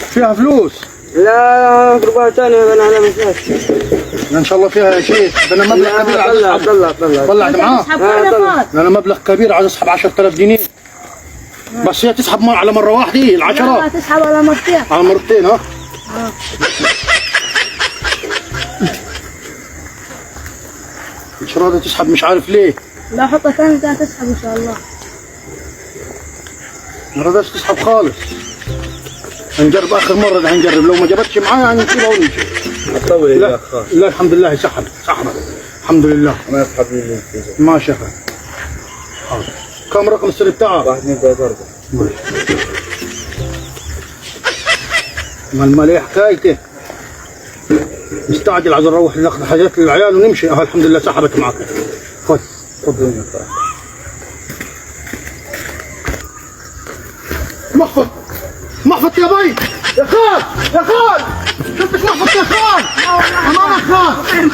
فيها فلوس؟ لا ربع ثانية انا على مساك. ان شاء الله فيها شيء. انا مبلغ كبير عايز اسحب. طلعت معاه؟ انا مبلغ كبير عايز اسحب 10000 جنيه. بس هي تسحب على مرة واحدة العشرة؟ لا تسحب على مرتين. على مرتين ها؟ مش راضي تسحب مش عارف ليه. لا حطها ثاني تسحب ان شاء الله. ما رضاش تسحب خالص. هنجرب اخر مرة ده هنجرب، لو ما جابتش معايا هنسيبها ونمشي. طول لا لا الحمد لله سحبت الحمد لله. ما يسحب لي ما شافها. كم رقم السري بتاعه؟ 1 2 3 4. ماشي. ما ايه حكايته؟ مستعجل عايز نروح ناخذ حاجات للعيال ونمشي. الحمد لله سحبت معك. خذ خذ. محفظ يا بي يا خال شفتش محفظ يا خال؟ امامك خال